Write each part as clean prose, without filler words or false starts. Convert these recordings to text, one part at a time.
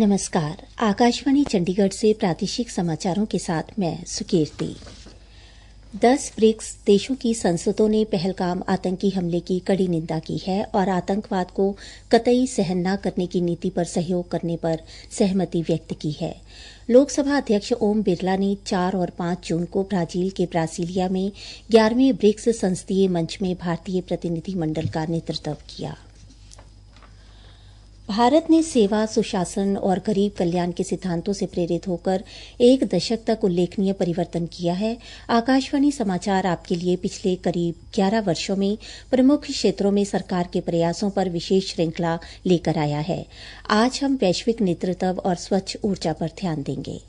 नमस्कार। आकाशवाणी चंडीगढ़ से प्रादेशिक समाचारों के साथ मैं सुकीर्ति। 10 ब्रिक्स देशों की संसदों ने पहलगाम आतंकी हमले की कड़ी निंदा की है और आतंकवाद को कतई सहन न करने की नीति पर सहयोग करने पर सहमति व्यक्त की है। लोकसभा अध्यक्ष ओम बिरला ने 4 और 5 जून को ब्राजील के ब्रासिलिया में 11वें ब्रिक्स संसदीय मंच में भारतीय प्रतिनिधिमंडल का नेतृत्व किया। भारत ने सेवा, सुशासन और गरीब कल्याण के सिद्धांतों से प्रेरित होकर एक दशक तक उल्लेखनीय परिवर्तन किया है। आकाशवाणी समाचार आपके लिए पिछले करीब 11 वर्षों में प्रमुख क्षेत्रों में सरकार के प्रयासों पर विशेष श्रृंखला लेकर आया है। आज हम वैश्विक नेतृत्व और स्वच्छ ऊर्जा पर ध्यान देंगे।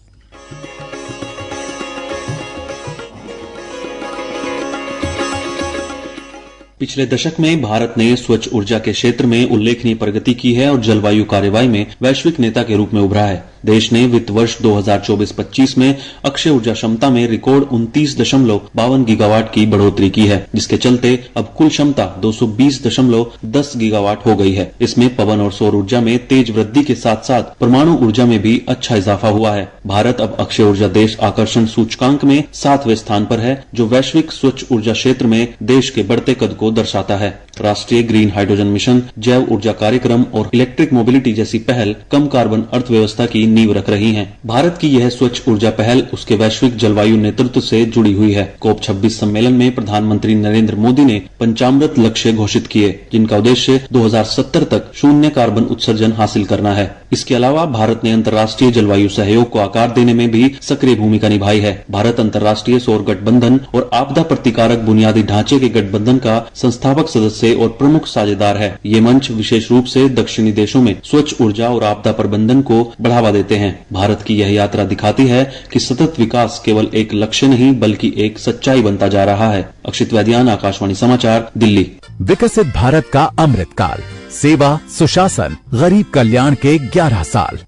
पिछले दशक में भारत ने स्वच्छ ऊर्जा के क्षेत्र में उल्लेखनीय प्रगति की है और जलवायु कार्रवाई में वैश्विक नेता के रूप में उभरा है। देश ने वित्त वर्ष 2024-25 में अक्षय ऊर्जा क्षमता में रिकॉर्ड 29.52 गीगावाट की बढ़ोतरी की है, जिसके चलते अब कुल क्षमता 220.10 गीगावाट हो गई है। इसमें पवन और सौर ऊर्जा में तेज वृद्धि के साथ साथ परमाणु ऊर्जा में भी अच्छा इजाफा हुआ है। भारत अब अक्षय ऊर्जा देश आकर्षण सूचकांक में 7वें स्थान पर है, जो वैश्विक स्वच्छ ऊर्जा क्षेत्र में देश के बढ़ते कद को दर्शाता है। राष्ट्रीय ग्रीन हाइड्रोजन मिशन, जैव ऊर्जा कार्यक्रम और इलेक्ट्रिक मोबिलिटी जैसी पहल कम कार्बन अर्थव्यवस्था की नींव रख रही हैं। भारत की यह स्वच्छ ऊर्जा पहल उसके वैश्विक जलवायु नेतृत्व से जुड़ी हुई है। COP 26 सम्मेलन में प्रधानमंत्री नरेंद्र मोदी ने पंचामृत लक्ष्य घोषित किए, जिनका उद्देश्य 2070 तक शून्य कार्बन उत्सर्जन हासिल करना है। इसके अलावा भारत ने अंतर्राष्ट्रीय जलवायु सहयोग को आकार देने में भी सक्रिय भूमिका निभाई है। भारत अंतर्राष्ट्रीय सौर गठबंधन और आपदा प्रतिकारक बुनियादी ढांचे के गठबंधन का संस्थापक सदस्य और प्रमुख साझेदार है। ये मंच विशेष रूप से दक्षिणी देशों में स्वच्छ ऊर्जा और आपदा प्रबंधन को बढ़ावा देते हैं। भारत की यह यात्रा दिखाती है कि सतत विकास केवल एक लक्ष्य नहीं बल्कि एक सच्चाई बनता जा रहा है। अक्षित वैद्यान, आकाशवाणी समाचार, दिल्ली। विकसित भारत का अमृतकाल, सेवा, सुशासन, गरीब कल्याण के 11 साल।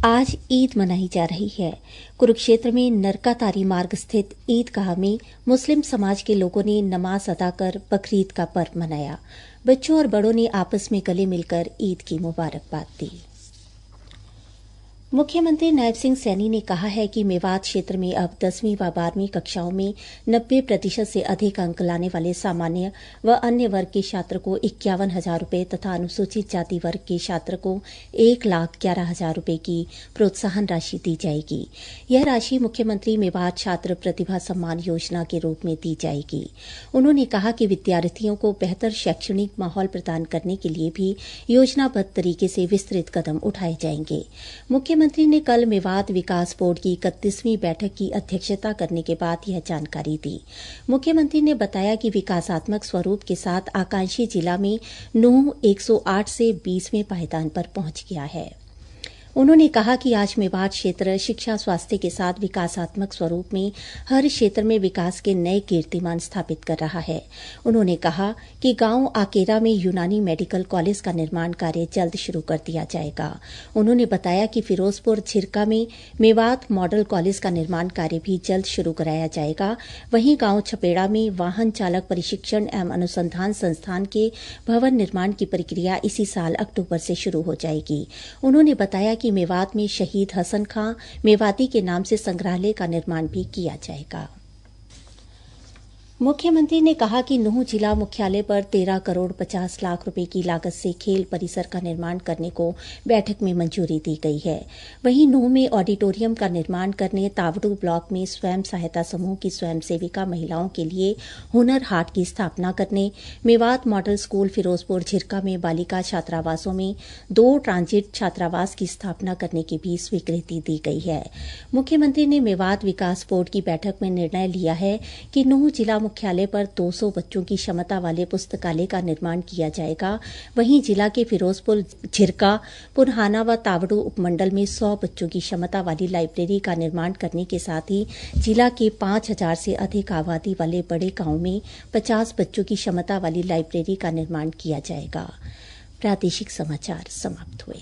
आज ईद मनाई जा रही है। कुरुक्षेत्र में नरकातारी मार्ग स्थित ईदगाह में मुस्लिम समाज के लोगों ने नमाज अदा कर बकरीद का पर्व मनाया। बच्चों और बड़ों ने आपस में गले मिलकर ईद की मुबारकबाद दी। मुख्यमंत्री नायब सिंह सैनी ने कहा है कि मेवात क्षेत्र में अब 10वीं व 12वीं कक्षाओं में 90% से अधिक अंक लाने वाले सामान्य व अन्य वर्ग के छात्र को 51,000 रुपये तथा अनुसूचित जाति वर्ग के छात्र को 1,11,000 रुपये की प्रोत्साहन राशि दी जाएगी। यह राशि मुख्यमंत्री मेवात छात्र प्रतिभा सम्मान योजना के रूप में दी जाएगी। उन्होंने कहा कि विद्यार्थियों को बेहतर शैक्षणिक माहौल प्रदान करने के लिए भी योजनाबद्ध तरीके से विस्तृत कदम उठाए जाएंगे। मुख्यमंत्री ने कल मेवात विकास बोर्ड की 31वीं बैठक की अध्यक्षता करने के बाद यह जानकारी दी। मुख्यमंत्री ने बताया कि विकासात्मक स्वरूप के साथ आकांक्षी जिला में नूंह 108 से 20वें पायदान पर पहुंच गया है। उन्होंने कहा कि आज मेवात क्षेत्र शिक्षा, स्वास्थ्य के साथ विकासात्मक स्वरूप में हर क्षेत्र में विकास के नए कीर्तिमान स्थापित कर रहा है। उन्होंने कहा कि गांव आकेरा में यूनानी मेडिकल कॉलेज का निर्माण कार्य जल्द शुरू कर दिया जाएगा। उन्होंने बताया कि फिरोजपुर झिरका में मेवात मॉडल कॉलेज का निर्माण कार्य भी जल्द शुरू कराया जाएगा। वहीं गांव छपेड़ा में वाहन चालक प्रशिक्षण एवं अनुसंधान संस्थान के भवन निर्माण की प्रक्रिया इसी साल अक्टूबर से शुरू हो जाएगी। उन्होंने बताया कि मेवात में शहीद हसन खां मेवाती के नाम से संग्रहालय का निर्माण भी किया जाएगा। मुख्यमंत्री ने कहा कि नूंह जिला मुख्यालय पर 13 करोड़ 50 लाख रुपए की लागत से खेल परिसर का निर्माण करने को बैठक में मंजूरी दी गई है। वहीं नूंह में ऑडिटोरियम का निर्माण करने, तावड़ू ब्लॉक में स्वयं सहायता समूह की स्वयं सेविका महिलाओं के लिए हुनर हाट की स्थापना करने, मेवात मॉडल स्कूल फिरोजपुर झिरका में बालिका छात्रावासों में 2 ट्रांजिट छात्रावास की स्थापना करने की भी स्वीकृति दी गई है। मुख्यमंत्री ने मेवात विकास बोर्ड की बैठक में निर्णय लिया है कि नूंह जिला मुख्यालय पर 200 बच्चों की क्षमता वाले पुस्तकालय का निर्माण किया जाएगा। वहीं जिला के फिरोजपुर झिरका, पुरहाना व तावड़ू उपमंडल में 100 बच्चों की क्षमता वाली लाइब्रेरी का निर्माण करने के साथ ही जिला के 5,000 से अधिक आबादी वाले बड़े गांव में 50 बच्चों की क्षमता वाली लाइब्रेरी का निर्माण किया जाएगा। प्रादेशिक समाचार समाप्त हुए।